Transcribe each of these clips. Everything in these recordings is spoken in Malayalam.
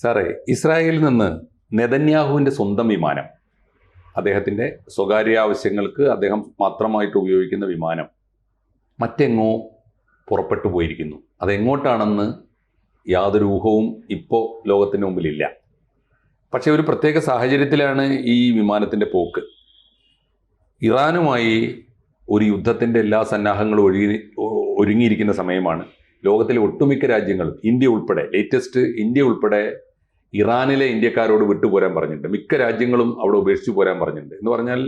സാറേ, ഇസ്രായേലിൽ നിന്ന് നെതന്യാഹുവിൻ്റെ സ്വന്തം വിമാനം, അദ്ദേഹത്തിൻ്റെ സ്വകാര്യ ആവശ്യങ്ങൾക്ക് അദ്ദേഹം മാത്രമായിട്ട് ഉപയോഗിക്കുന്ന വിമാനം മറ്റെങ്ങോ പുറപ്പെട്ടു പോയിരിക്കുന്നു. അതെങ്ങോട്ടാണെന്ന് യാതൊരു ഊഹവും ഇപ്പോൾ ലോകത്തിന് മുമ്പിലില്ല. പക്ഷേ ഒരു പ്രത്യേക സാഹചര്യത്തിലാണ് ഈ വിമാനത്തിൻ്റെ പോക്ക്. ഇറാനുമായി ഒരു യുദ്ധത്തിൻ്റെ എല്ലാ സന്നാഹങ്ങളും ഒരുങ്ങിയിരിക്കുന്ന സമയമാണ്. ലോകത്തിലെ ഒട്ടുമിക്ക രാജ്യങ്ങളും, ഇന്ത്യ ഉൾപ്പെടെ, ലേറ്റസ്റ്റ് ഇന്ത്യ ഉൾപ്പെടെ ഇറാനിലെ ഇന്ത്യക്കാരോട് വിട്ടുപോരാൻ പറഞ്ഞിട്ടുണ്ട്. മിക്ക രാജ്യങ്ങളും അവിടെ ഉപേക്ഷിച്ചു പോരാൻ പറഞ്ഞിട്ടുണ്ട്. എന്ന് പറഞ്ഞാൽ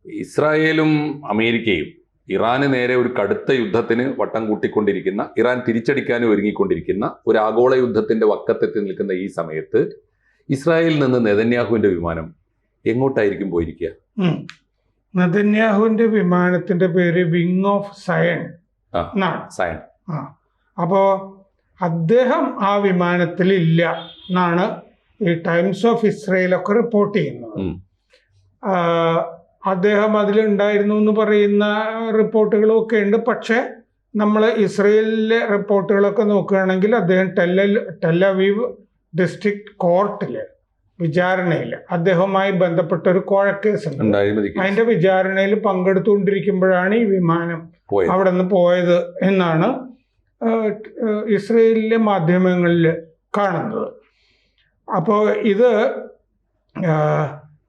ഇസ്രായേലും അമേരിക്കയും ഇറാന് നേരെ ഒരു കടുത്ത യുദ്ധത്തിന് വട്ടം കൂട്ടിക്കൊണ്ടിരിക്കുന്ന, ഇറാൻ തിരിച്ചടിക്കാനും ഒരുങ്ങിക്കൊണ്ടിരിക്കുന്ന ഒരു ആഗോള യുദ്ധത്തിൻ്റെ വക്കത്തെത്തി നിൽക്കുന്ന ഈ സമയത്ത് ഇസ്രായേലിൽ നിന്ന് നെതന്യാഹുവിൻ്റെ വിമാനം എങ്ങോട്ടായിരിക്കും പോയിരിക്കുക? നെതന്യാഹുവിൻ്റെ വിമാനത്തിൻ്റെ പേര് വിങ് ഓഫ് സയൺ സയൺ. അപ്പോൾ അദ്ദേഹം ആ വിമാനത്തിൽ ഇല്ല എന്നാണ് ഈ ടൈംസ് ഓഫ് ഇസ്രയേലൊക്കെ റിപ്പോർട്ട് ചെയ്യുന്നത്. അദ്ദേഹം അതിലുണ്ടായിരുന്നു എന്ന് പറയുന്ന റിപ്പോർട്ടുകളും ഒക്കെ ഉണ്ട്. പക്ഷെ നമ്മൾ ഇസ്രയേലിലെ റിപ്പോർട്ടുകളൊക്കെ നോക്കുകയാണെങ്കിൽ അദ്ദേഹം ടെല്ലവീവ് ഡിസ്ട്രിക്ട് കോർട്ടിൽ വിചാരണയിൽ അദ്ദേഹവുമായി ബന്ധപ്പെട്ട ഒരു കോഴക്കേസ് ഉണ്ട്. അതിന്റെ വിചാരണയിൽ പങ്കെടുത്തുകൊണ്ടിരിക്കുമ്പോഴാണ് ഈ വിമാനം അവിടെ നിന്ന് പോയത് എന്നാണ് ഇസ്രയേലിലെ മാധ്യമങ്ങളിൽ കാണുന്നത്. അപ്പോൾ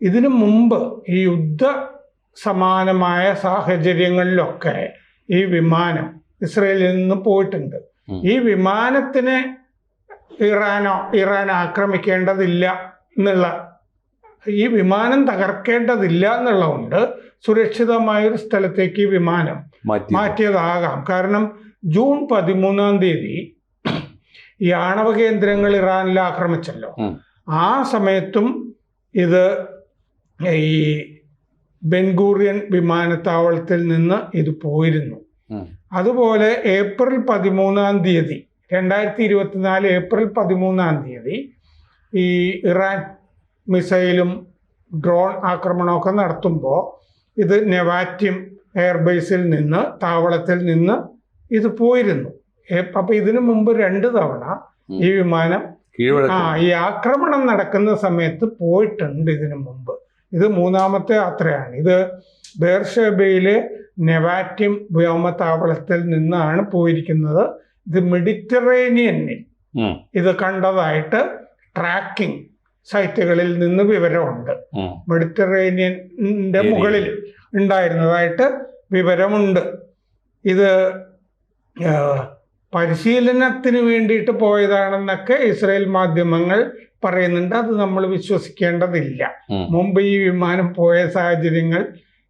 ഇതിനു മുമ്പ് ഈ യുദ്ധ സമാനമായ സാഹചര്യങ്ങളിലൊക്കെ ഈ വിമാനം ഇസ്രയേലിൽ നിന്ന് പോയിട്ടുണ്ട്. ഈ വിമാനത്തിനെ ഇറാൻ ആക്രമിക്കേണ്ടതില്ല എന്നുള്ള, ഈ വിമാനം തകർക്കേണ്ടതില്ല എന്നുള്ളതുകൊണ്ട് സുരക്ഷിതമായൊരു സ്ഥലത്തേക്ക് ഈ വിമാനം മാറ്റിയതാകാം. കാരണം ജൂൺ 13 ഈ ആണവ കേന്ദ്രങ്ങൾ ഇറാനിൽ ആക്രമിച്ചല്ലോ. ആ സമയത്തും ഇത് ഈ ബെൻഗൂറിയൻ വിമാനത്താവളത്തിൽ നിന്ന് ഇത് പോയിരുന്നു. അതുപോലെ ഏപ്രിൽ 13 2024 ഏപ്രിൽ 13 ഈ ഇറാൻ മിസൈലും ഡ്രോൺ ആക്രമണമൊക്കെ നടത്തുമ്പോൾ ഇത് നെവാറ്റിം എയർബേസിൽ നിന്ന്, താവളത്തിൽ നിന്ന് ഇത് പോയിരുന്നു. അപ്പൊ ഇതിനു മുമ്പ് 2 തവണ ഈ വിമാനം ഈ ആക്രമണം നടക്കുന്ന സമയത്ത് പോയിട്ടുണ്ട് ഇതിനു മുമ്പ്. ഇത് 3ാമത്തെ യാത്രയാണ്. ഇത് ബേർഷേബയിലെ നെവാറ്റിം വ്യോമതാവളത്തിൽ നിന്നാണ് പോയിരിക്കുന്നത്. ഇത് മെഡിറ്ററേനിയനിൽ ഇത് കണ്ടതായിട്ട് ട്രാക്കിംഗ് സൈറ്റുകളിൽ നിന്ന് വിവരമുണ്ട്. മെഡിറ്ററേനിയന്റെ മുകളിൽ ഉണ്ടായിരുന്നതായിട്ട് വിവരമുണ്ട്. ഇത് പരിശീലനത്തിന് വേണ്ടിയിട്ട് പോയതാണെന്നൊക്കെ ഇസ്രായേൽ മാധ്യമങ്ങൾ പറയുന്നുണ്ട്. അത് നമ്മൾ വിശ്വസിക്കേണ്ടതില്ല. മുമ്പ് ഈ വിമാനം പോയ സാഹചര്യങ്ങൾ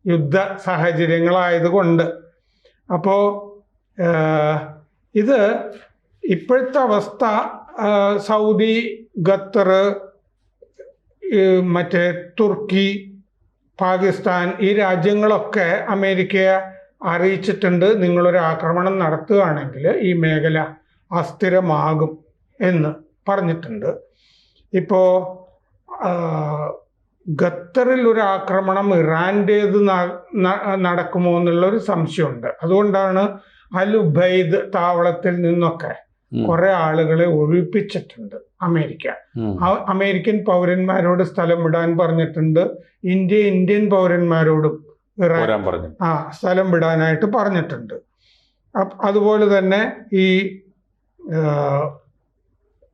യുദ്ധ സാഹചര്യങ്ങളായതുകൊണ്ട്. അപ്പോൾ ഇത് ഇപ്പോഴത്തെ അവസ്ഥ, സൗദി, ഖത്തർ, മറ്റേ തുർക്കി, പാകിസ്ഥാൻ, ഈ രാജ്യങ്ങളൊക്കെ അമേരിക്കയെ അറിയിച്ചിട്ടുണ്ട്, നിങ്ങളൊരു ആക്രമണം നടത്തുകയാണെങ്കിൽ ഈ മേഖല അസ്ഥിരമാകും എന്ന് പറഞ്ഞിട്ടുണ്ട്. ഇപ്പോൾ ഖത്തറിൽ ഒരു ആക്രമണം ഇറാൻ്റേത് നടക്കുമോ എന്നുള്ളൊരു സംശയമുണ്ട്. അതുകൊണ്ടാണ് അൽ ഉബൈദ് താവളത്തിൽ നിന്നൊക്കെ കുറെ ആളുകളെ ഒഴിപ്പിച്ചിട്ടുണ്ട് അമേരിക്ക. അമേരിക്കൻ പൗരന്മാരോട് സ്ഥലം വിടാൻ പറഞ്ഞിട്ടുണ്ട്. ഇന്ത്യൻ പൗരന്മാരോടും സ്ഥലം വിടാനായിട്ട് പറഞ്ഞിട്ടുണ്ട്. അതുപോലെ തന്നെ ഈ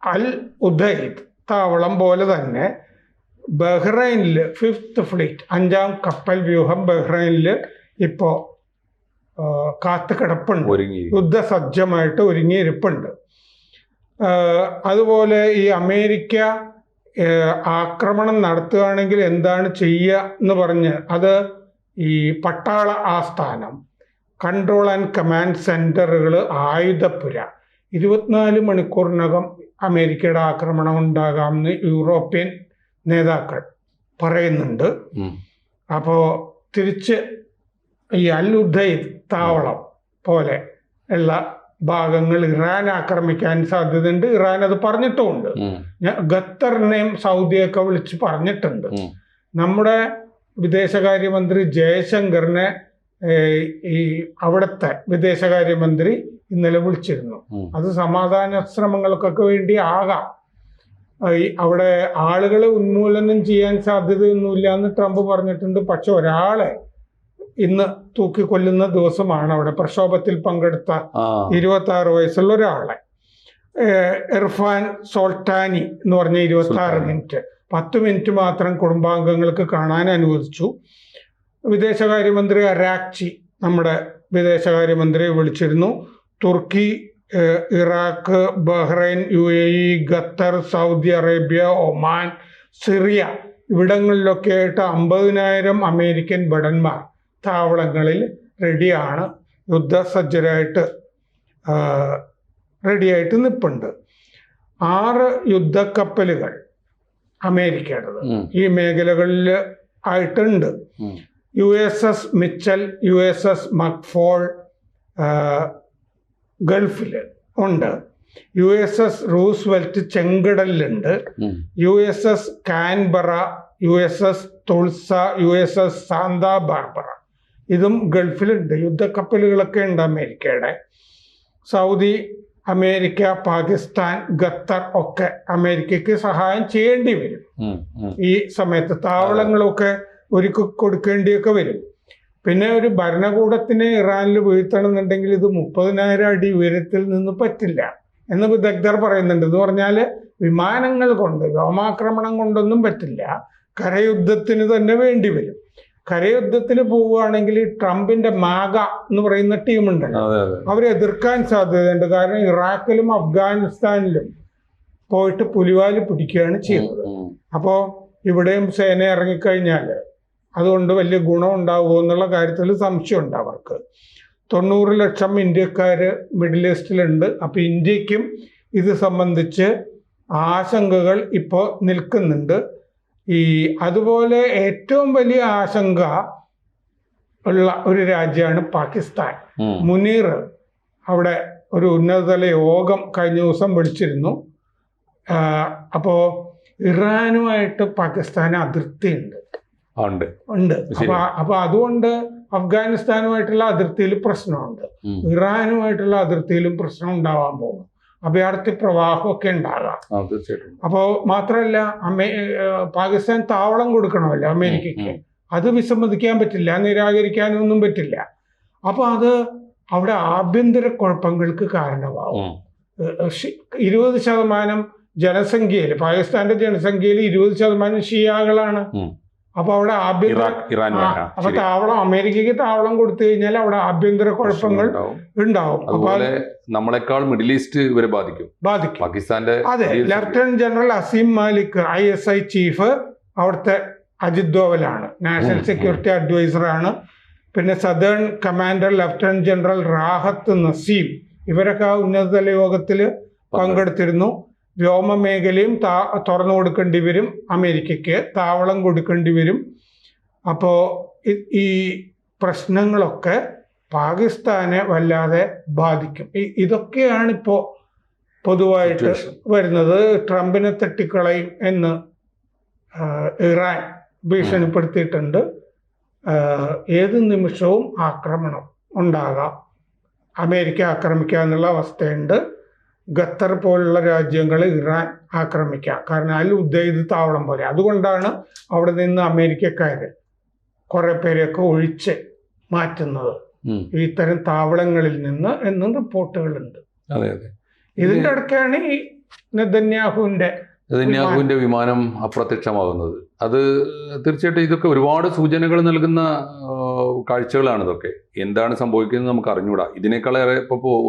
അൽ ഉദൈദ് താവളം പോലെ തന്നെ ബഹ്റൈനിൽ 5th ഫ്ലീറ്റ് 5ാം കപ്പൽ വ്യൂഹം ബഹ്റൈനിൽ ഇപ്പോൾ കാത്തു കിടപ്പുണ്ട്, യുദ്ധസജ്ജമായിട്ട് ഒരുങ്ങിയിരിപ്പുണ്ട്. അതുപോലെ ഈ അമേരിക്ക ആക്രമണം നടത്തുകയാണെങ്കിൽ എന്താണ് ചെയ്യുക എന്ന് പറഞ്ഞ് അത് ഈ പട്ടാള ആസ്ഥാനം, കൺട്രോൾ ആൻഡ് കമാൻഡ് സെന്ററുകൾ, ആയുധപ്പുര, 24 മണിക്കൂറിനകം അമേരിക്കയുടെ ആക്രമണം ഉണ്ടാകാമെന്ന് യൂറോപ്യൻ നേതാക്കൾ പറയുന്നുണ്ട്. അപ്പോൾ തിരിച്ച് ഈ അൽ ഉദൈദ് താവളം പോലെ ഉള്ള ഭാഗങ്ങൾ ഇറാൻ ആക്രമിക്കാൻ സാധ്യതയുണ്ട്. ഇറാൻ അത് പറഞ്ഞിട്ടുമുണ്ട്. ഖത്തറിനെയും സൗദിയൊക്കെ വിളിച്ച് പറഞ്ഞിട്ടുണ്ട്. നമ്മുടെ വിദേശകാര്യമന്ത്രി ജയശങ്കറിനെ ഈ അവിടുത്തെ വിദേശകാര്യമന്ത്രി ഇന്നലെ വിളിച്ചിരുന്നു. അത് സമാധാന ശ്രമങ്ങൾക്കൊക്കെ വേണ്ടി ആകാം. അവിടെ ആളുകളെ ഉന്മൂലനം ചെയ്യാൻ സാധ്യതയൊന്നുമില്ല എന്ന് ട്രംപ് പറഞ്ഞിട്ടുണ്ട്. പക്ഷെ ഒരാളെ ഇന്ന് തൂക്കിക്കൊല്ലുന്ന ദിവസമാണ് അവിടെ പ്രക്ഷോഭത്തിൽ പങ്കെടുത്ത 26 വയസ്സുള്ള ഒരാളെ, ഇർഫാൻ സോൾട്ടാനി എന്ന് പറഞ്ഞ 26 മിനിറ്റ് 10 മിനിറ്റ് മാത്രം കുടുംബാംഗങ്ങൾക്ക് കാണാൻ അനുവദിച്ചു. വിദേശകാര്യമന്ത്രി അരാക്ചി നമ്മുടെ വിദേശകാര്യമന്ത്രിയെ വിളിച്ചിരുന്നു. Turkey, Iraq, Bahrain, UAE, Qatar, Saudi Arabia, Oman, Syria ഇവിടങ്ങളിലൊക്കെ ആയിട്ട് 50,000 അമേരിക്കൻ ഭടന്മാർ താവളങ്ങളിൽ റെഡിയാണ്, യുദ്ധസജ്ജരായിട്ട് റെഡിയായിട്ട് നിൽപ്പുണ്ട്. 6 യുദ്ധക്കപ്പലുകൾ അമേരിക്കയുടേത് ഈ മേഖലകളിൽ ആയിട്ടുണ്ട്. USS മിച്ചൽ, USS മക്ഫോൾ ഗൾഫിൽ ഉണ്ട്, USS റൂസ്വെൽറ്റ് ചെങ്കടലിലുണ്ട്, USS Canberra, USS Tulsa, USS Santa Barbara ഇതും ഗൾഫിലുണ്ട്. യുദ്ധക്കപ്പലുകളൊക്കെ ഉണ്ട് അമേരിക്കയുടെ. സൗദി, അമേരിക്ക, പാകിസ്ഥാൻ, ഖത്തർ ഒക്കെ അമേരിക്കയ്ക്ക് സഹായം ചെയ്യേണ്ടി വരും. ഈ സമയത്ത് താവളങ്ങളൊക്കെ ഒരുക്കി കൊടുക്കേണ്ടിയൊക്കെ വരും. പിന്നെ ഒരു ഭരണകൂടത്തിനെ ഇറാനിൽ വീഴ്ത്തണമെന്നുണ്ടെങ്കിൽ ഇത് 30,000 അടി ഉയരത്തിൽ നിന്ന് പറ്റില്ല എന്ന് വിദഗ്ധർ പറയുന്നുണ്ട്. എന്ന് പറഞ്ഞാൽ വിമാനങ്ങൾ കൊണ്ട്, വ്യോമാക്രമണം കൊണ്ടൊന്നും പറ്റില്ല, കരയുദ്ധത്തിന് തന്നെ വേണ്ടി വരും. കരയുദ്ധത്തിന് പോവുകയാണെങ്കിൽ ട്രംപിന്റെ മാഗ എന്ന് പറയുന്ന ടീമുണ്ടല്ലോ, അവരെ എതിർക്കാൻ സാധ്യതയുണ്ട്. കാരണം ഇറാഖിലും അഫ്ഗാനിസ്ഥാനിലും പോയിട്ട് പുലിവാല് പിടിക്കുകയാണ് ചെയ്യുന്നത്. അപ്പോൾ ഇവിടെയും സേന ഇറങ്ങിക്കഴിഞ്ഞാൽ അതുകൊണ്ട് വലിയ ഗുണം ഉണ്ടാവുമോ എന്നുള്ള കാര്യത്തിൽ സംശയമുണ്ട് അവർക്ക്. 90 ലക്ഷം ഇന്ത്യക്കാർ മിഡിൽ ഈസ്റ്റിലുണ്ട്. അപ്പോൾ ഇന്ത്യക്കും ഇത് സംബന്ധിച്ച് ആശങ്കകൾ ഇപ്പോൾ നിൽക്കുന്നുണ്ട്. അതുപോലെ ഏറ്റവും വലിയ ആശങ്ക ഉള്ള ഒരു രാജ്യമാണ് പാകിസ്ഥാൻ. മുനീർ അവിടെ ഒരു ഉന്നതതല യോഗം കഴിഞ്ഞ ദിവസം വിളിച്ചിരുന്നു. അപ്പോൾ ഇറാനുമായിട്ട് പാകിസ്ഥാന് അതിർത്തിയുണ്ട്. അപ്പൊ അതുകൊണ്ട് അഫ്ഗാനിസ്ഥാനുമായിട്ടുള്ള അതിർത്തിയിൽ പ്രശ്നമുണ്ട്, ഇറാനുമായിട്ടുള്ള അതിർത്തിയിലും പ്രശ്നം ഉണ്ടാവാൻ പോകും. അഭയാർത്ഥി പ്രവാഹമൊക്കെ ഉണ്ടാകാം. അപ്പോൾ മാത്രമല്ല പാകിസ്ഥാൻ താവളം കൊടുക്കണമല്ലോ അമേരിക്കയ്ക്ക്, അത് വിസമ്മതിക്കാൻ പറ്റില്ല, നിരാകരിക്കാനൊന്നും പറ്റില്ല. അപ്പൊ അത് അവിടെ ആഭ്യന്തര കുഴപ്പങ്ങൾക്ക് കാരണമാവും. 20% ജനസംഖ്യയിൽ, പാകിസ്ഥാന്റെ ജനസംഖ്യയിൽ 20% ഷിയാകളാണ്. അപ്പൊ അവിടെ അപ്പൊ താവളം, അമേരിക്കയ്ക്ക് താവളം കൊടുത്തു കഴിഞ്ഞാൽ അവിടെ ആഭ്യന്തര കുഴപ്പങ്ങൾ ഉണ്ടാവും. അപ്പൊ നമ്മളെക്കാൾ മിഡിൽ ഈസ്റ്റ് ഇവരെ ബാധിക്കും. പാകിസ്ഥാന്റെ അതെ, lieutenant general Asim Malik ISI chief അവിടുത്തെ അജിത് ദോവലാണ്, നാഷണൽ സെക്യൂരിറ്റി അഡ്വൈസർ ആണ്. പിന്നെ സദേൺ കമാൻഡർ ലഫ്റ്റനന്റ് ജനറൽ റാഹത്ത് നസീം ഇവരൊക്കെ ആ ഉന്നതതല യോഗത്തിൽ പങ്കെടുത്തിരുന്നു. വ്യോമമേഖലയും തുറന്നു കൊടുക്കേണ്ടി വരും, അമേരിക്കയ്ക്ക് താവളം കൊടുക്കേണ്ടി വരും. അപ്പോൾ ഈ പ്രശ്നങ്ങളൊക്കെ പാകിസ്ഥാനെ വല്ലാതെ ബാധിക്കും. ഇതൊക്കെയാണ് ഇപ്പോൾ പൊതുവായിട്ട് വരുന്നത്. ട്രംപിനെ തട്ടിക്കളയും എന്ന് ഇറാൻ ഭീഷണിപ്പെടുത്തിയിട്ടുണ്ട്. ഏത് നിമിഷവും ആക്രമണം ഉണ്ടാകാം, അമേരിക്ക ആക്രമിക്കുക എന്നുള്ള അവസ്ഥയുണ്ട്. ഖത്തർ പോലുള്ള രാജ്യങ്ങൾ ഇറാൻ ആക്രമിക്കാം, കാരണം അതിൽ ഉദ്ദേശിത താവളം പോലെ. അതുകൊണ്ടാണ് അവിടെ നിന്ന് അമേരിക്കക്കാര് കുറെ പേരെയൊക്കെ ഒഴിച്ച് മാറ്റുന്നത് ഇത്തരം താവളങ്ങളിൽ നിന്ന് എന്നും റിപ്പോർട്ടുകളുണ്ട്. ഇതിന്റെ ഇടയ്ക്കാണ് ഈ നെതന്യാഹുവിന്റെ വിമാനം അപ്രത്യക്ഷമാകുന്നത്. അത് തീർച്ചയായിട്ടും ഇതൊക്കെ ഒരുപാട് സൂചനകൾ നൽകുന്ന കാഴ്ചകളാണ്. ഇതൊക്കെ എന്താണ് സംഭവിക്കുന്നത് നമുക്ക് അറിഞ്ഞൂടാ. ഇതിനേക്കാളേറെ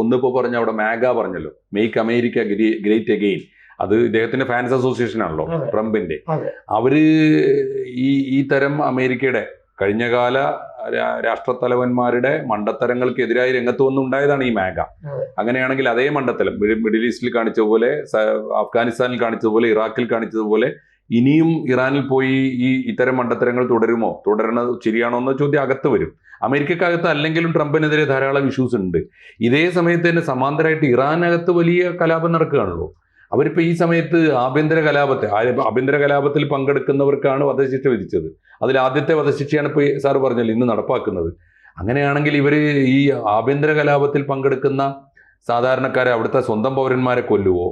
ഒന്നിപ്പോ പറഞ്ഞ അവിടെ മാഗ പറഞ്ഞല്ലോ, മേക്ക് അമേരിക്ക ഗ്രേറ്റ് അഗെയിൻ. അത് ഇദ്ദേഹത്തിന്റെ ഫാൻസ് അസോസിയേഷൻ ആണല്ലോ ട്രംപിന്റെ. അവര് ഈ തരം അമേരിക്കയുടെ കഴിഞ്ഞകാല രാഷ്ട്രത്തലവന്മാരുടെ മണ്ടത്തരങ്ങൾക്കെതിരായി രംഗത്ത് വന്നുണ്ടായതാണ് ഈ മാഗ. അങ്ങനെയാണെങ്കിൽ അതേ മണ്ടത്തരം മിഡിൽ ഈസ്റ്റിൽ കാണിച്ചതുപോലെ, അഫ്ഗാനിസ്ഥാനിൽ കാണിച്ചതുപോലെ, ഇറാഖിൽ കാണിച്ചതുപോലെ ഇനിയും ഇറാനിൽ പോയി ഇത്തരം മണ്ടത്തരങ്ങൾ തുടരണത് ശരിയാണോ എന്ന ചോദ്യം അകത്ത് വരും. അമേരിക്കക്കകത്ത് അല്ലെങ്കിലും ട്രംപിനെതിരെ ധാരാളം ഇഷ്യൂസ് ഉണ്ട്. ഇതേ സമയത്ത് തന്നെ സമാന്തരമായിട്ട് ഇറാനകത്ത് വലിയ കലാപം നടക്കുകയാണല്ലോ. അവരിപ്പോൾ ഈ സമയത്ത് ആഭ്യന്തര കലാപത്തിൽ പങ്കെടുക്കുന്നവർക്കാണ് വധശിക്ഷ വിധിച്ചത്. അതിൽ ആദ്യത്തെ വധശിക്ഷയാണ് ഇപ്പോൾ സാറ് പറഞ്ഞല്ലോ ഇന്ന് നടപ്പാക്കുന്നത്. അങ്ങനെയാണെങ്കിൽ ഇവർ ഈ ആഭ്യന്തര കലാപത്തിൽ പങ്കെടുക്കുന്ന സാധാരണക്കാരെ, അവിടുത്തെ സ്വന്തം പൗരന്മാരെ കൊല്ലുവോ,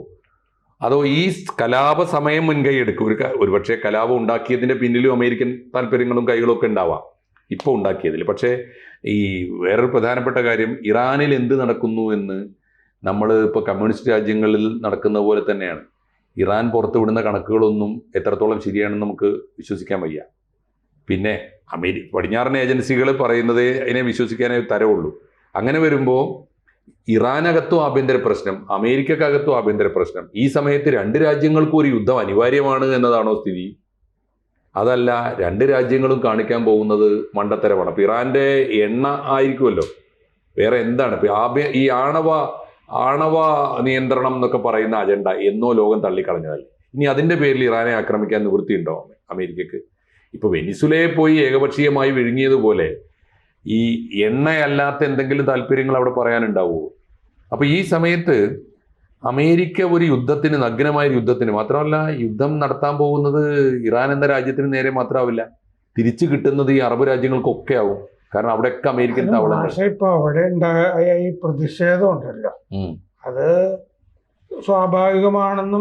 അതോ ഈ കലാപ സമയം മുൻകൈ എടുക്കും? ഒരുപക്ഷെ കലാപം ഉണ്ടാക്കിയതിന്റെ പിന്നിലും അമേരിക്കൻ താല്പര്യങ്ങളും കൈകളും ഒക്കെ ഉണ്ടാവാം ഇപ്പോൾ ഉണ്ടാക്കിയതിൽ. പക്ഷേ ഈ വേറൊരു പ്രധാനപ്പെട്ട കാര്യം, ഇറാനിൽ എന്ത് നടക്കുന്നു എന്ന് നമ്മൾ ഇപ്പോൾ കമ്മ്യൂണിസ്റ്റ് രാജ്യങ്ങളിൽ നടക്കുന്ന പോലെ തന്നെയാണ്. ഇറാൻ പുറത്തുവിടുന്ന കണക്കുകളൊന്നും എത്രത്തോളം ശരിയാണെന്ന് നമുക്ക് വിശ്വസിക്കാൻ വയ്യ. പിന്നെ പടിഞ്ഞാറൻ ഏജൻസികൾ പറയുന്നതേ അതിനെ വിശ്വസിക്കാനേ തരവുള്ളൂ. അങ്ങനെ വരുമ്പോൾ ഇറാനകത്തും ആഭ്യന്തര പ്രശ്നം, അമേരിക്കക്കകത്തും ആഭ്യന്തര പ്രശ്നം. ഈ സമയത്ത് രണ്ട് രാജ്യങ്ങൾക്കും ഒരു യുദ്ധം അനിവാര്യമാണ് എന്നതാണോ സ്ഥിതി? അതല്ല, രണ്ട് രാജ്യങ്ങളും കാണിക്കാൻ പോകുന്നത് മണ്ടത്തരമാണ്. അപ്പം ഇറാന്റെ എണ്ണ ആയിരിക്കുമല്ലോ, വേറെ എന്താണ്? ഈ ആണവ നിയന്ത്രണം എന്നൊക്കെ പറയുന്ന അജണ്ട എന്നോ ലോകം തള്ളിക്കളഞ്ഞതല്ലേ. ഇനി അതിന്റെ പേരിൽ ഇറാനെ ആക്രമിക്കാൻ നിവൃത്തിയുണ്ടോ അമേരിക്കക്ക്? ഇപ്പൊ വെനിസുലയെ പോയി ഏകപക്ഷീയമായി വിഴുങ്ങിയതുപോലെ ഈ എണ്ണയല്ലാത്ത എന്തെങ്കിലും താല്പര്യങ്ങൾ അവിടെ പറയാനുണ്ടാവുമോ? അപ്പൊ ഈ സമയത്ത് അമേരിക്ക ഒരു യുദ്ധത്തിന്, നഗ്നമായ യുദ്ധത്തിന് മാത്രമല്ല, യുദ്ധം നടത്താൻ പോകുന്നത് ഇറാൻ എന്ന രാജ്യത്തിന് നേരെ മാത്രമാവില്ല, തിരിച്ചു കിട്ടുന്നത് ഈ അറബ് രാജ്യങ്ങൾക്കൊക്കെ ആവും. കാരണം അവിടെയൊക്കെ അമേരിക്കൻ താവളങ്ങൾ. പക്ഷെ ഇപ്പൊ അവിടെ ഉണ്ടായ ഈ പ്രതിഷേധം ഉണ്ടല്ലോ, അത് സ്വാഭാവികമാണെന്ന്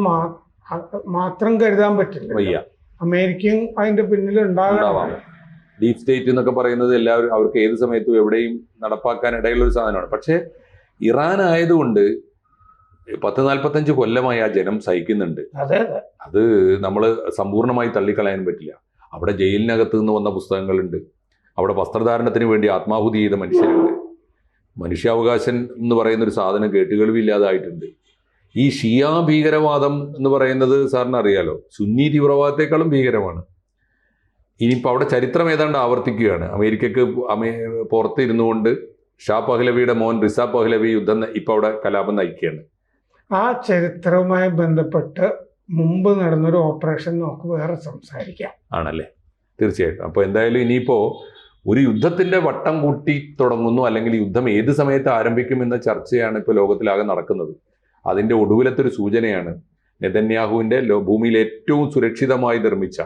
മാത്രം കരുതാൻ പറ്റില്ല. വയ്യ. അമേരിക്കയും അതിന്റെ പിന്നിൽ ഉണ്ടാകാം. ഡീപ് സ്റ്റേറ്റ് എന്നൊക്കെ പറയുന്നത് എല്ലാവരും അവർക്ക് ഏത് സമയത്തും എവിടെയും നടപ്പാക്കാൻ ഇടയുള്ള ഒരു സാധനമാണ്. പക്ഷെ ഇറാൻ ആയതുകൊണ്ട് 40-45 കൊല്ലമായി ആ ജനം സഹിക്കുന്നുണ്ട്. അത് നമ്മൾ സമ്പൂർണ്ണമായി തള്ളിക്കളയാൻ പറ്റില്ല. അവിടെ ജയിലിനകത്ത് നിന്ന് വന്ന പുസ്തകങ്ങളുണ്ട്, അവിടെ വസ്ത്രധാരണത്തിന് വേണ്ടി ആത്മാഹുതി ചെയ്ത മനുഷ്യരുണ്ട്, മനുഷ്യാവകാശം എന്ന് പറയുന്ന ഒരു സാധനം കേട്ടുകേൾവില്ലാതായിട്ടുണ്ട്. ഈ ഷിയ ഭീകരവാദം എന്ന് പറയുന്നത് സാറിന് അറിയാലോ, സുന്നി തീവ്രവാദത്തെക്കാളും ഭീകരമാണ്. ഇനിയിപ്പോൾ അവിടെ ചരിത്രം ഏതാണ്ട് ആവർത്തിക്കുകയാണ്. അമേരിക്കക്ക് പുറത്ത് ഇരുന്നു കൊണ്ട് ഷാ പഹ്ലവിയുടെ മോൻ റിസ പഹ്ലവി യുദ്ധം ഇപ്പോൾ അവിടെ കലാപം നയിക്കുകയാണ്. ആ ചരിത്രവുമായി ബന്ധപ്പെട്ട് മുമ്പ് നടന്നൊരു ഓപ്പറേഷൻ നമുക്ക് വേറെ സംസാരിക്കാം. ആണല്ലേ? തീർച്ചയായിട്ടും. അപ്പോൾ എന്തായാലും ഇനിയിപ്പോൾ ഒരു യുദ്ധത്തിന്റെ വട്ടം കൂട്ടി തുടങ്ങുന്നു, അല്ലെങ്കിൽ യുദ്ധം ഏത് സമയത്ത് ആരംഭിക്കുമെന്ന ചർച്ചയാണ് ഇപ്പോൾ ലോകത്തിലാകെ നടക്കുന്നത്. അതിന്റെ ഒടുവിലത്തൊരു സൂചനയാണ് നെതന്യാഹുവിന്റെ ഭൂമിയിൽ ഏറ്റവും സുരക്ഷിതമായി നിർമ്മിച്ച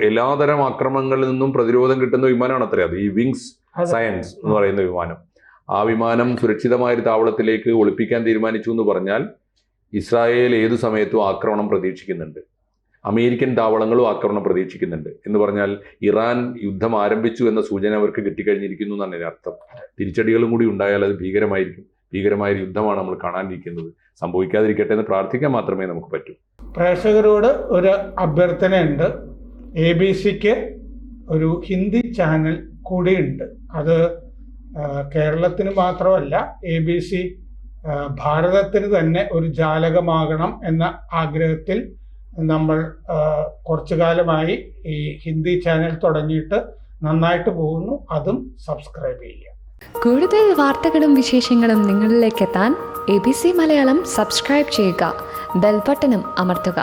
എല്ലാതരം ആക്രമണങ്ങളിൽ നിന്നും പ്രതിരോധം കിട്ടുന്ന വിമാനമാണ് അത്രേ അത്, ഈ വിങ്സ് സയൻസ് എന്ന് പറയുന്ന വിമാനം. ആ വിമാനം സുരക്ഷിതമായൊരു താവളത്തിലേക്ക് ഒളിപ്പിക്കാൻ തീരുമാനിച്ചു എന്ന് പറഞ്ഞാൽ ഇസ്രായേൽ ഏതു സമയത്തും ആക്രമണം പ്രതീക്ഷിക്കുന്നുണ്ട്, അമേരിക്കൻ താവളങ്ങളും ആക്രമണം പ്രതീക്ഷിക്കുന്നുണ്ട്. എന്ന് പറഞ്ഞാൽ ഇറാൻ യുദ്ധം ആരംഭിച്ചു എന്ന സൂചന അവർക്ക് കിട്ടിക്കഴിഞ്ഞിരിക്കുന്നു എന്നാണ് ഇതിന്റെ അർത്ഥം. തിരിച്ചടികളും കൂടി ഉണ്ടായാൽ അത് ഭീകരമായിരിക്കും. ഭീകരമായ യുദ്ധമാണ് നമ്മൾ കാണാനിരിക്കുന്നത്. സംഭവിക്കാതിരിക്കട്ടെ എന്ന് പ്രാർത്ഥിക്കാൻ മാത്രമേ നമുക്ക് പറ്റൂ. പ്രേക്ഷകരോട് ഒരു അഭ്യർത്ഥനയുണ്ട്. ABC-ക്ക് ഒരു ഹിന്ദി ചാനൽ കൂടിയുണ്ട്. അത് കേരളത്തിന് മാത്രമല്ല, ABC ഭാരതത്തിന് തന്നെ ഒരു ജാലകമാകണം എന്ന ആഗ്രഹത്തിൽ നമ്മൾ കുറച്ചു കാലമായി ഈ ഹിന്ദി ചാനൽ തുടങ്ങിയിട്ട് നന്നായിട്ട് പോകുന്നു. അതും സബ്സ്ക്രൈബ് ചെയ്യുക. കൂടുതൽ വാർത്തകളും വിശേഷങ്ങളും നിങ്ങളിലേക്ക് എത്താൻ ABC മലയാളം സബ്സ്ക്രൈബ് ചെയ്യുക, ബെൽ ബട്ടണും അമർത്തുക.